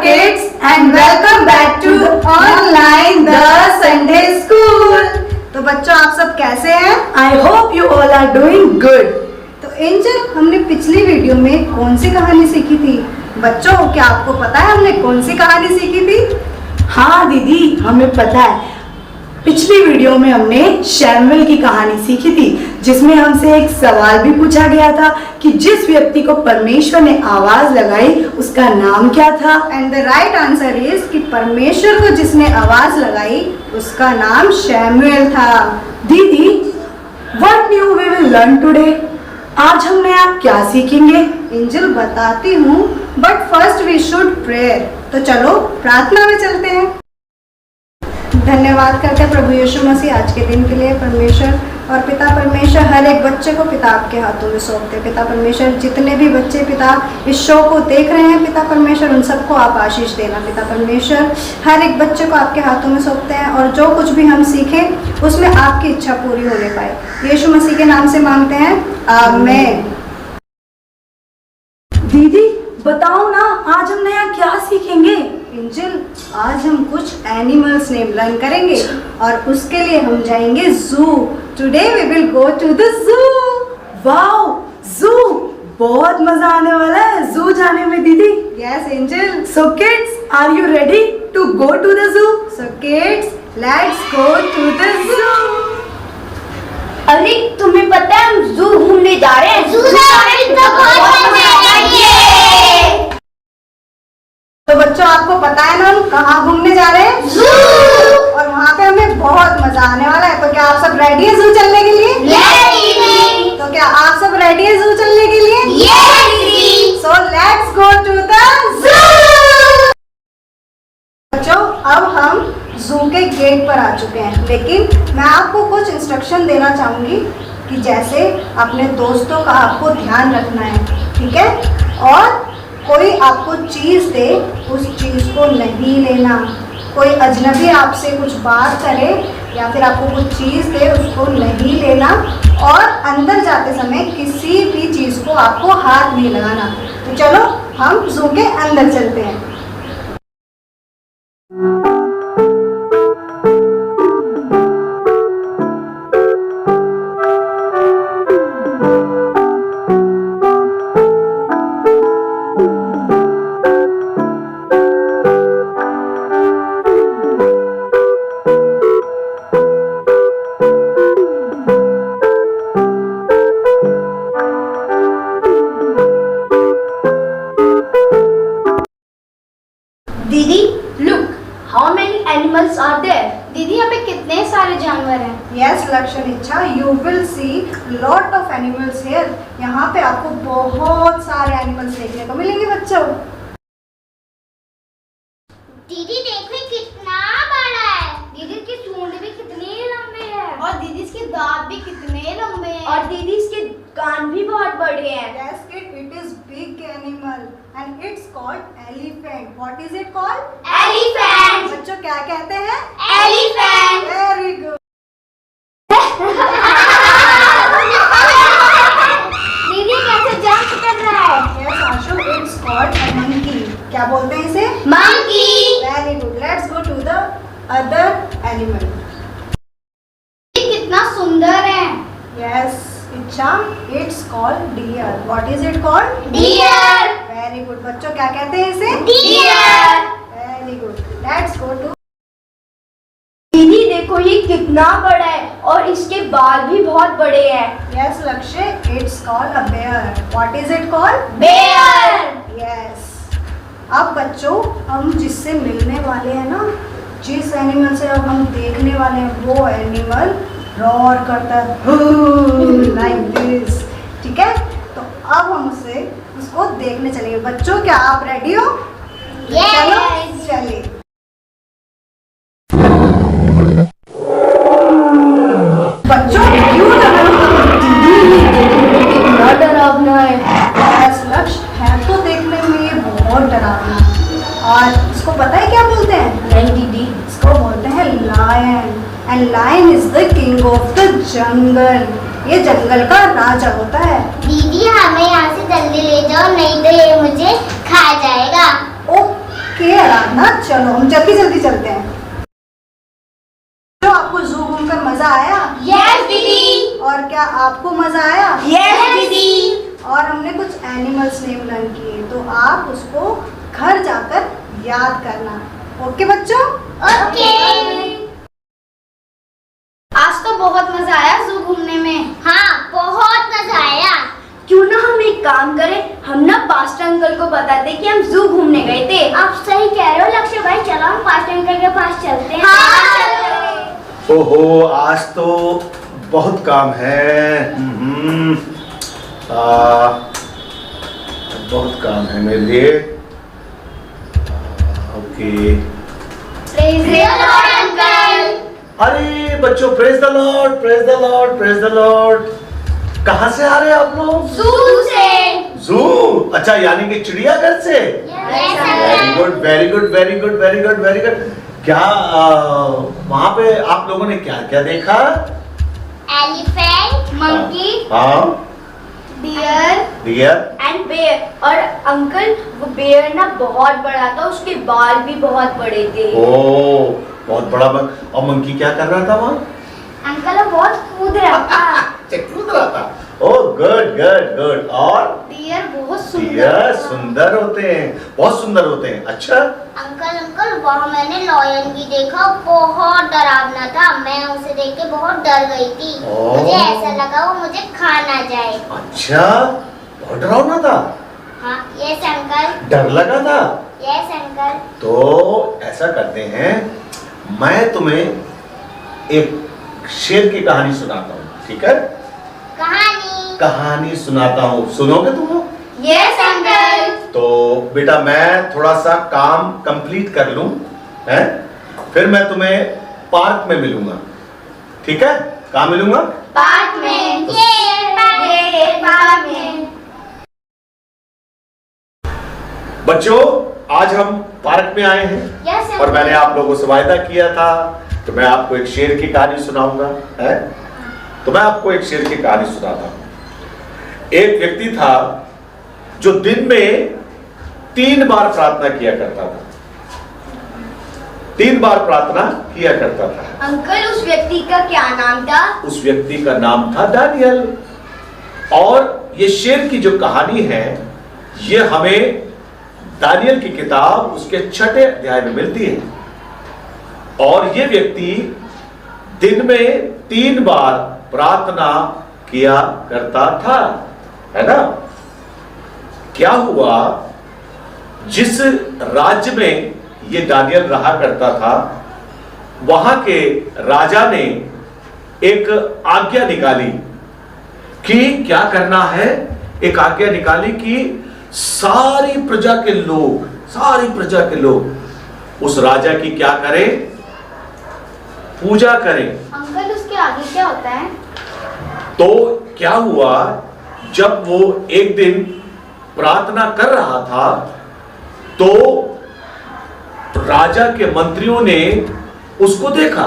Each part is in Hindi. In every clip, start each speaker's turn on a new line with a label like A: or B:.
A: kids and welcome back to online the Sunday School।
B: तो बच्चों आप सब कैसे हैं?
A: I hope you all are doing good।
B: तो एंजल, हमने पिछली वीडियो में कौन सी कहानी सीखी थी? बच्चों क्या आपको पता है हमने कौन सी कहानी सीखी थी?
A: हाँ दीदी, हमें पता है। पिछली वीडियो में हमने शैमुएल की कहानी सीखी थी, जिसमें हमसे एक सवाल भी पूछा गया था कि जिस व्यक्ति को परमेश्वर ने आवाज लगाई उसका नाम क्या था।
B: And the right answer is कि परमेश्वर को जिसने आवाज लगाई उसका नाम शैमुएल था।
A: दीदी, what new we will learn today? आज हम नया क्या सीखेंगे?
B: एंजल बताती हूँ, but first we should prayer. तो चलो प्रार्थना में चलते हैं। धन्यवाद करते हैं प्रभु यीशु मसीह आज के दिन के लिए। परमेश्वर और पिता परमेश्वर हर एक बच्चे को पिता आपके हाथों में सौंपते हैं। पिता परमेश्वर जितने भी बच्चे पिता इस शो को देख रहे हैं पिता परमेश्वर, उन सबको आप आशीष देना। पिता परमेश्वर हर एक बच्चे को आपके हाथों में सौंपते हैं और जो कुछ भी हम सीखें उसमें आपकी इच्छा पूरी होने पाए। यीशु मसीह के नाम से मांगते हैं, आमीन।
A: दीदी बताओ ना, आज हम नया क्या सीखेंगे?
B: एंजल, आज हम कुछ एनिमल्स नेम लर्न करेंगे और उसके लिए हम जाएंगे zoo. Today we will go to the zoo.
A: Wow, zoo! बहुत मजा आने वाला है जू जाने में दीदी।
B: Yes Angel.
A: So kids, are you ready to go to the zoo?
B: So kids, let's go to the zoo.
C: अरे तुम्हें पता है हम जू घूमने जा रहे हैं। जू जाने तो बहुत मजा आएगी।
B: तो बच्चों आपको पता है ना हम कहाँ घूमने जा रहे हैं?
C: जू।
B: और वहाँ पे हमें बहुत मजा आने वाला है। तो क्या आप सब रेडी है जू चलने के लिए?
C: यस।
B: तो क्या आप सब रेडी है जू चलने के लिए?
C: Yes.
B: So let's go to the zoo. बच्चों अब हम जू के गेट पर आ चुके हैं, लेकिन मैं आपको कुछ इंस्ट्रक्शन देना चाहूंगी कि जैसे अपने दोस्तों का आपको ध्यान रखना है, ठीक है? और कोई आपको चीज़ दे उस चीज़ को नहीं लेना। कोई अजनबी आपसे कुछ बात करे या फिर आपको कुछ चीज़ दे उसको नहीं लेना। और अंदर जाते समय किसी भी चीज़ को आपको हाथ नहीं लगाना। तो चलो हम जू के अंदर चलते हैं।
C: दीदी, look, how many animals are there? दीदी यहाँ पे कितने सारे जानवर हैं?
B: यस लक्षणिच्छा, you will see lot of animals here. यहाँ पे आपको बहुत सारे एनिमल्स देखने को मिलेंगे बच्चों।
C: दीदी देखो कितना बड़ा है। दीदी इसके सूंड भी कितने लंबे हैं और दीदी इसके दांत भी कितने लंबे हैं और दीदी इसके कान भी बहुत बड़े हैं।
B: Yes kid, it is big animal and it's called elephant. What is it called?
C: Elephant.
B: बच्चों क्या कहते हैं?
C: Elephant.
B: Very good.
C: दीदी कैसे जंप कर रहा है?
B: Yes Ashu, it's called a monkey. क्या बोलते हैं इसे?
C: Monkey.
B: Very good. Let's go to the other animal.
C: ये कितना सुंदर है।
B: Yes इच्छा, it's called deer. What is it called?
C: Deer.
B: Very good. बच्चों क्या कहते हैं इसे?
C: Deer.
B: Very good. Let's go to
C: दीदी देखो ये कितना बड़ा है और इसके बाल भी बहुत बड़े हैं।
B: Yes लक्ष्य, it's called a bear. What is it called?
C: Bear.
B: Yes. अब बच्चों हम जिससे मिलने वाले हैं ना, जिस एनिमल से अब हम देखने वाले हैं वो एनिमल रोर करता है लाइक दिस, ठीक है? तो अब हम उसको देखने चलेंगे। बच्चों क्या आप रेडी हो?
C: Yes.
B: चलो चलिए। बच्चों क्यों
C: कितना डरावना है।
B: लक्ष्य है तो देखने में ये बहुत डरावना है। और इसको पता है क्या बोलते हैं?
C: नहीं दीदी।
B: इसको बोलते हैं lion. And lion is the king of the jungle. ये जंगल का राजा होता है।
C: दीदी हमें यहाँ से जल्दी ले जाओ, नहीं तो ये मुझे खा जाएगा।
B: ओके के आराधना, चलो हम जल्दी जल्दी चलते हैं। तो आपको जू घूमकर मजा आया?
C: यस दीदी।
B: और क्या आपको मजा आया?
C: यस दीदी।
B: और हमने कुछ एनिमल्स नेम लर्न किए, तो आप उसको घर जाकर याद करना। ओके बच्चों?
C: ओके। आज तो बहुत मजा आया जू घूमने में। हाँ, बहुत मजा आया।
D: क्यों ना हम एक काम करें, हम ना पास्टर अंकल को बताते कि हम जू घूमने गए थे।
C: आप सही कह रहे हो लक्ष्य भाई, चलो हम पास्टर अंकल के पास चलते हैं। हाँ।
E: ओहो, आज तो बहुत काम है। बहुत काम है मेरे लिए। Okay.
C: Praise the Lord uncle.
E: अरे बच्चों, praise the Lord, praise the Lord, praise the Lord. कहाँ से आ रहे हैं आप लोग?
C: जू से।
E: जू? अच्छा, यानी कि चिड़ियाघर से। Very good, very good, very good, very good, very good. क्या वहाँ पे आप लोगों ने क्या क्या देखा?
C: एलिफेंट, मंकी,
E: हाँ,
D: डियर
E: डियर
D: एंड बेयर। और अंकल, वो बेयर ना बहुत बड़ा था, उसके बाल भी बहुत बड़े थे।
E: ओ, बहुत बड़ा और मंकी क्या कर रहा था वहाँ?
C: अंकल वो बहुत कूद रहा था।
E: कूद रहा था। ओह, गुड गुड गुड। और
D: डियर बहुत सुंदर
E: डियर
D: था।
E: सुंदर होते हैं, बहुत सुंदर होते हैं। अच्छा,
C: अंकल वहाँ मैंने लॉयन भी देखा, बहुत डरावना था। मैं उसे देख के बहुत डर गई थी।
E: ओह।
C: मुझे ऐसा लगा वो मुझे खा ना जाए।
E: अच्छा, बहुत डरावना था।
C: हाँ, यस अंकल।
E: डर लगा था।
C: Yes uncle.
E: तो ऐसा करते हैं, मैं तुम्हें एक शेर की कहानी सुनाता हूँ, ठीक है? कहानी सुनाता हूँ, सुनोगे तुम?
D: Yes uncle.
E: तो बेटा, मैं थोड़ा सा काम कंप्लीट कर लूं, हैं? फिर मैं तुम्हें पार्क में मिलूंगा, ठीक है? कहाँ मिलूंगा?
D: पार्क में। ये पार्क में।
E: बच्चों, आज हम पार्क में आए हैं
C: यस
E: और मैंने आप लोगों से वायदा किया था कि मैं आपको एक शेर की कहानी सुनाऊंगा, है? तो मैं आपको एक शेर की कहानी सुनाता हूं। एक व्यक्ति था जो दिन में 3 बार प्रार्थना किया करता था। 3 बार प्रार्थना किया करता था।
D: अंकल, उस व्यक्ति का क्या नाम था?
E: उस व्यक्ति का नाम था दानियल। और ये शेर की जो कहानी है, ये हमें दानियल की किताब उसके 6ठे अध्याय में मिलती है। और ये व्यक्ति दिन में 3 बार प्रार्थना किया करता था, है ना? क्या हुआ, जिस राज्य में ये दानियल रहा करता था, वहां के राजा ने एक आज्ञा निकाली कि क्या करना है। एक आज्ञा निकाली कि सारी प्रजा के लोग उस राजा की क्या करें? पूजा करें।
D: अंकल, उसके आगे क्या होता है?
E: तो क्या हुआ, जब वो एक दिन प्रार्थना कर रहा था, तो राजा के मंत्रियों ने उसको देखा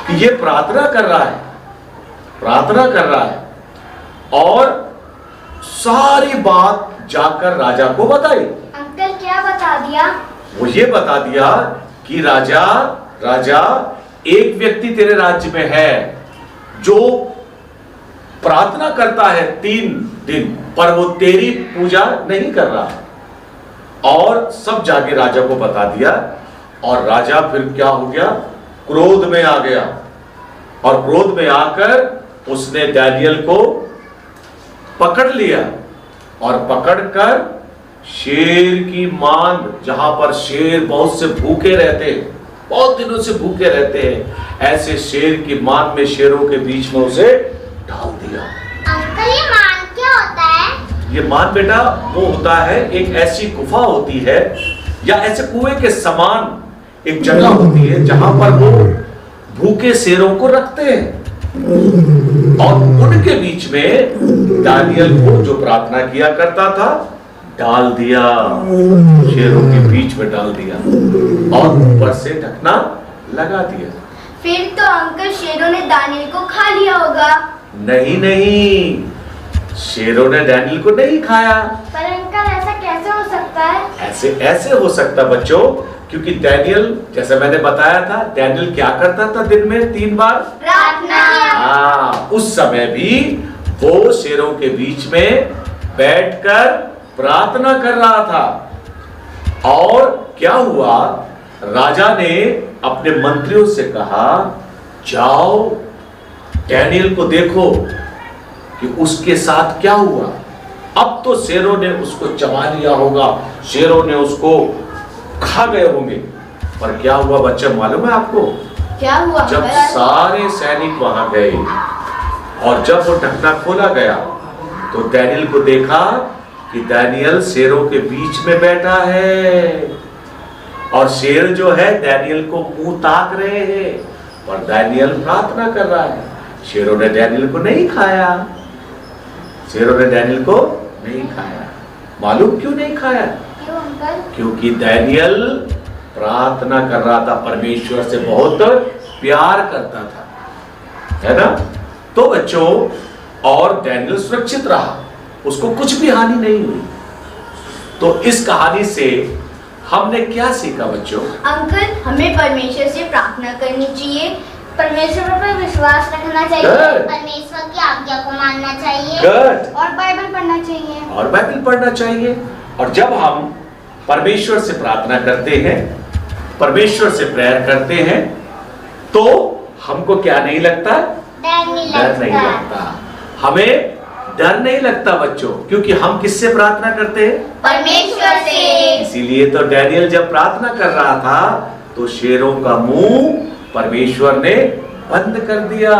E: कि ये प्रार्थना कर रहा है, और सारी बात जाकर राजा को बताई।
C: अंकल क्या बता दिया?
E: वो ये बता दिया कि राजा, एक व्यक्ति तेरे राज्य में है जो प्रार्थना करता है 3 दिन, पर वो तेरी पूजा नहीं कर रहा। और सब जाके राजा को बता दिया, और राजा फिर क्या हो गया? क्रोध में आ गया, और क्रोध में आकर उसने दानियल को पकड़ लिया, और पकड़कर शेर की मांद, जहां पर शेर बहुत से भूखे रहते हैं, बहुत दिनों से भूखे रहते हैं, ऐसे शेर की मांद में, शेरों के बीच में उसे डाल दिया।
C: अंकल ये मान क्या होता है?
E: ये मान बेटा वो होता है, एक ऐसी गुफा होती है या ऐसे कुएं के समान एक जगह होती है जहां पर वो भूखे शेरों को रखते हैं, और उनके बीच में दानियल को जो प्रार्थना किया करता था डाल दिया, शेरों के बीच में डाल दिया, और ऊपर से ढकना लगा दिया।
D: फिर तो अंकल शेरों ने दानियल को खा लिया होगा।
E: नहीं, शेरों ने दानियल को नहीं खाया।
C: पर अंकल ऐसा कैसे हो सकता है?
E: ऐसे ऐसे हो सकता बच्चों, क्योंकि डैनियल, जैसे मैंने बताया था, डैनियल क्या करता था दिन में 3 बार
C: प्रार्थना।
E: हाँ, उस समय भी वो शेरों के बीच में बैठकर प्रार्थना कर रहा था। और क्या हुआ, राजा ने अपने मंत्रियों से कहा, जाओ डैनियल को देखो कि उसके साथ क्या हुआ। अब तो शेरों ने उसको चबा लिया होगा, शेरों ने उसको खा गए होंगे। पर क्या हुआ बच्चा मालूम है आपको?
D: क्या हुआ?
E: जब सारे सैनिक वहां गए और जब वो ढक्कन खोला गया तो डैनियल को देखा कि डैनियल शेरों के बीच में बैठा है और शेर जो है डैनियल को मुंह ताक रहे हैं, और डैनियल प्रार्थना कर रहा है। शेरों ने डैनियल को नहीं खाया, शेरों ने डैनियल को नहीं खाया। मालूम क्यों नहीं खाया?
C: क्यों अंकल?
E: क्योंकि डैनियल प्रार्थना कर रहा था, परमेश्वर से बहुत प्यार करता था, है ना। तो बच्चों, और डैनियल सुरक्षित रहा, उसको कुछ भी हानि नहीं हुई। तो इस कहानी से हमने क्या सीखा बच्चों?
D: अंकल, हमें परमेश्वर से प्रार्थना करनी चाहिए,
C: परमेश्वर पर विश्वास रखना चाहिए,
E: Good.
C: परमेश्वर की आज्ञा को मानना चाहिए
E: गुड।
C: और बाइबल पढ़ना चाहिए।
E: और बाइबल पढ़ना चाहिए। और जब हम परमेश्वर से प्रार्थना करते हैं, परमेश्वर से प्रेयर करते हैं, तो हमको क्या नहीं लगता?
C: डर नहीं
E: डर नहीं लगता। हमें डर नहीं लगता बच्चों, क्योंकि हम किससे प्रार्थना करते हैं?
D: परमेश्वर से।
E: इसीलिए तो डैनियल जब प्रार्थना कर रहा था तो शेरों का मुंह परमेश्वर ने बंद कर दिया।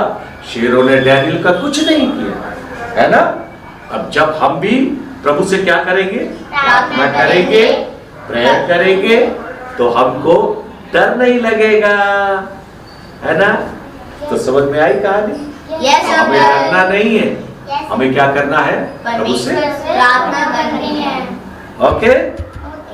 E: शेरों ने डैनियल का कुछ नहीं किया, है ना। अब जब हम भी प्रभु से क्या करेंगे? प्रार्थना करेंगे, प्रेयर करेंगे, तो हमको डर नहीं लगेगा, है ना। तो समझ में आई कहानी?
D: यस
E: हमें डरना
D: अंकल,
E: नहीं है, हमें क्या करना है? प्रभु से
D: परमेश्वर से प्रार्थना करनी है।
E: ओके,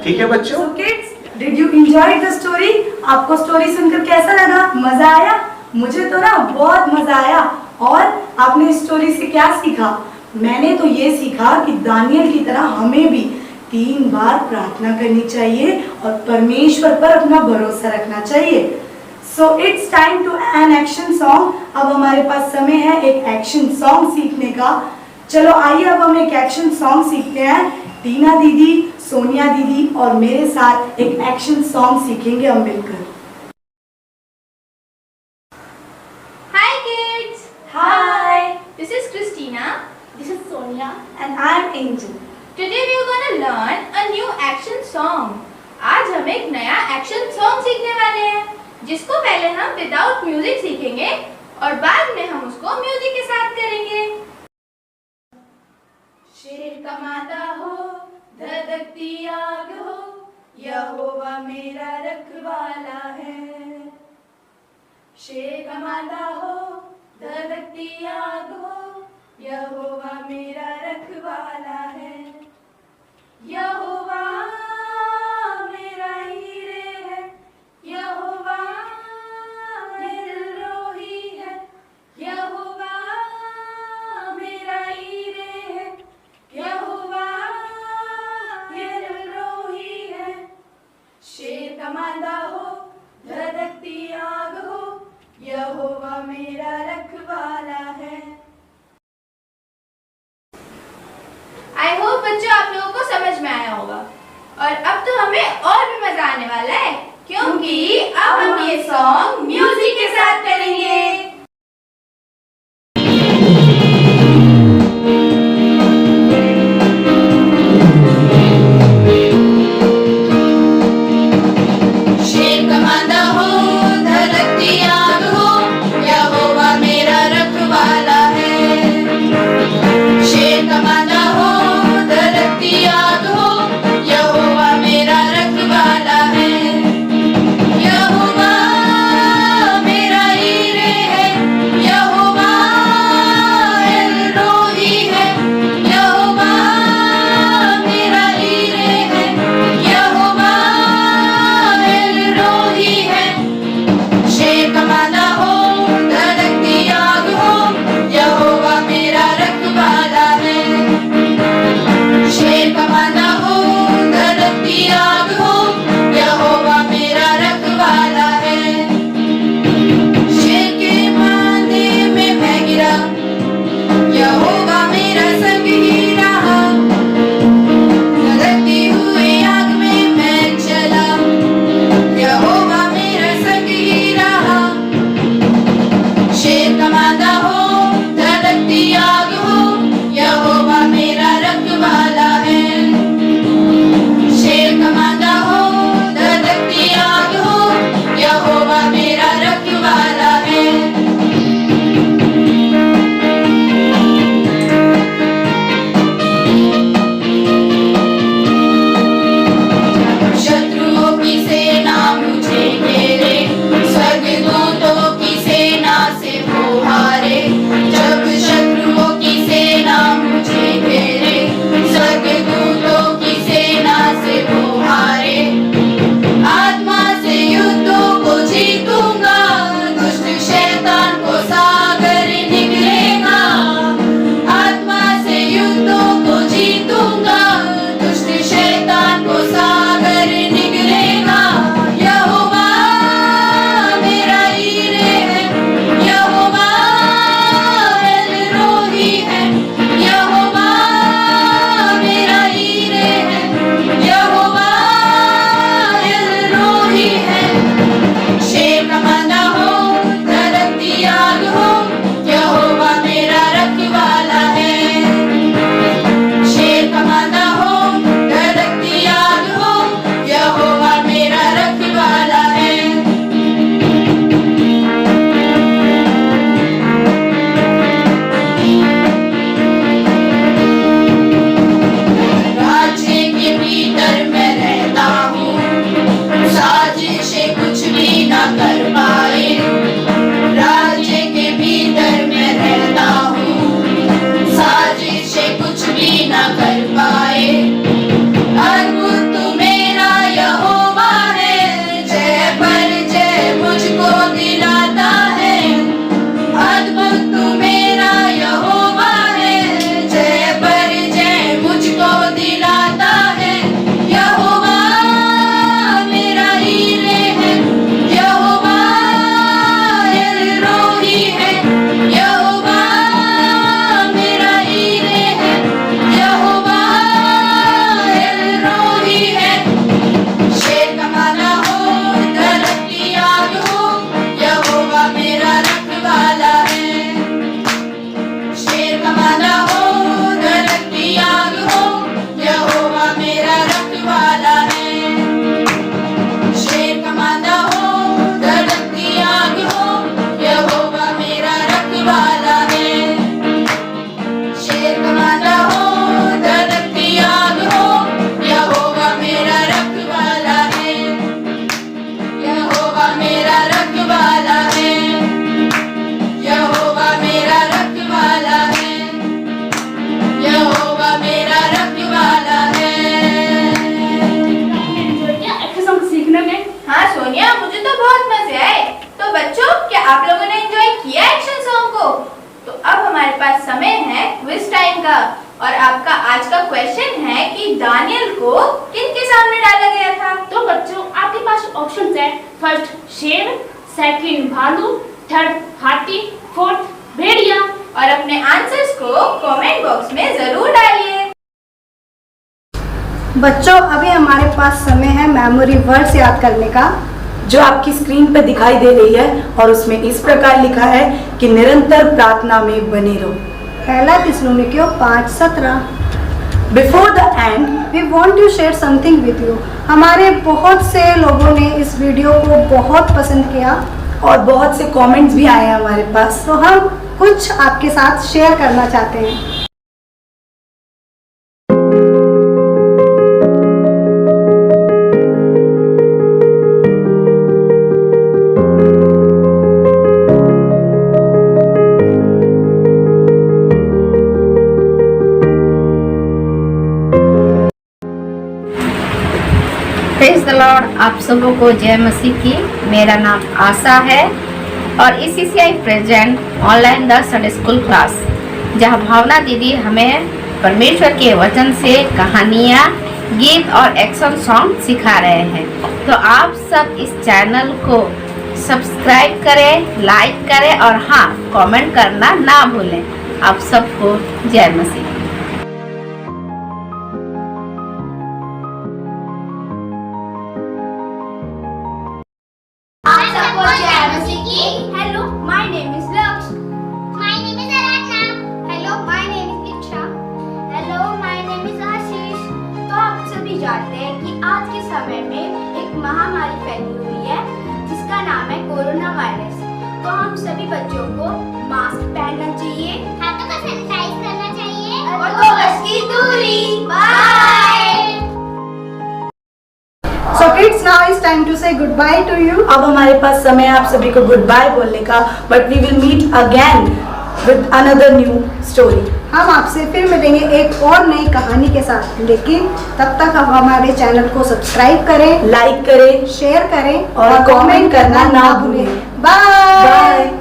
E: ठीक है बच्चों।
A: So kids, did you enjoy the story? आपको स्टोरी सुनकर कैसा लगा? मजा आया? मुझे तो ना बहुत मजा आया। और आपने इस स्टोरी से क्या सीखा? मैंने तो ये सीखा कि दानियल की तरह हमें भी 3 बार प्रार्थना करनी चाहिए और परमेश्वर पर अपना भरोसा रखना चाहिए। So it's time to an action song. अब हमारे पास समय है एक एक्शन सॉन्ग सीखने का। चलो आइए अब हम एक एक्शन सॉन्ग सीखते हैं। टीना दीदी, सोनिया दीदी और मेरे साथ एक एक्शन सॉन्ग सीखेंगे हम मिलकर।
F: Hi kids!
A: Hi,
F: This is Christina.
C: This is Sonia.
A: and I'm Angel.
F: Today we are gonna learn a new action song. आज हम एक नया एक्शन सॉन्ग सीखने वाले हैं, जिसको पहले हम विदाउट म्यूजिक सीखेंगे और बाद में हम उसको म्यूजिक के साथ करेंगे। शेर कमाता हो, धधकती आग हो, यहोवा मेरा रखवाला है। शेर कमाता हो, धधकती आग हो, यहोवा मेरा रखवाला है। यहोवा मेरा हीरे है, यहोवा मेरा रोही है, यहोवा मेरा हीरे है, यहोवा मेरा रोही है। शेर कमांदा हो, धधकती आग हो, यहोवा मेरा रखवाला है। आई होप बच्चों आप लोगों को समझ में आया होगा। और अब तो हमें और भी मजा आने वाला है, क्योंकि अब हम ये सॉन्ग म्यूजिक के साथ करेंगे। शेर कमांदा हो, धधकती आग हो, यहोवा मेरा रखवाला है। शेर कमांदा हो, धधकती आग हो, यहोवा मेरा रखवाला है। यहोवा मेरा हीरे है, दानियल को किन के सामने डाला गया था?
G: तो बच्चों आपके पास ऑप्शन है, फर्स्ट शेर, सेकंड भालू, थर्ड हाथी, फोर्थ भेड़िया।
F: और अपने आंसर्स को कमेंट बॉक्स में जरूर डालिए।
B: बच्चों अभी हमारे पास समय है मेमोरी वर्ड्स याद करने का,
A: जो आपकी स्क्रीन पे दिखाई दे रही है और उसमें इस प्रकार लिखा है कि निरंतर प्रार्थना में बने रहो।
B: पहला थिस्सलुनीकियों 5:17।
A: Before the end
B: we want to share something with you. हमारे बहुत से लोगों ने इस वीडियो को बहुत पसंद किया
A: और बहुत से कमेंट्स भी आए हैं हमारे पास,
B: तो हम कुछ आपके साथ शेयर करना चाहते हैं।
H: Praise the Lord. आप सबों को जय मसीह की। मेरा नाम आशा है और ECCI present online the Sunday school class, जहां भावना दीदी हमें परमेश्वर के वचन से कहानियाँ, गीत और एक्शन सॉन्ग सिखा रहे हैं। तो आप सब इस चैनल को सब्सक्राइब करें, लाइक करें और हाँ, कमेंट करना ना भूलें। आप सबको जय मसीह।
C: Hello, my name is Laksh. My name is Aradhna. Hello, my name is Iksha. Hello, my name is Ashish.
D: तो आप सभी जानते हैं कि आज के समय में एक महामारी फैली हुई है जिसका नाम है कोरोना वायरस। तो हम सभी बच्चों को मास्क पहनना चाहिए,
C: हाथों का सैनिटाइज करना चाहिए
D: और 2 गज की दूरी। Bye.
B: So kids, now it's time to say goodbye to you.
A: अब हमारे पास समय है आप सभी को गुड बाय बोलने का, but we will meet again with another new story.
B: हम आपसे फिर मिलेंगे एक और नई कहानी के साथ, लेकिन तब तक आप हमारे चैनल को सब्सक्राइब करें,
A: लाइक करें
B: शेयर करें
A: और कमेंट करना ना भूलें।
B: बाय।
A: बाय।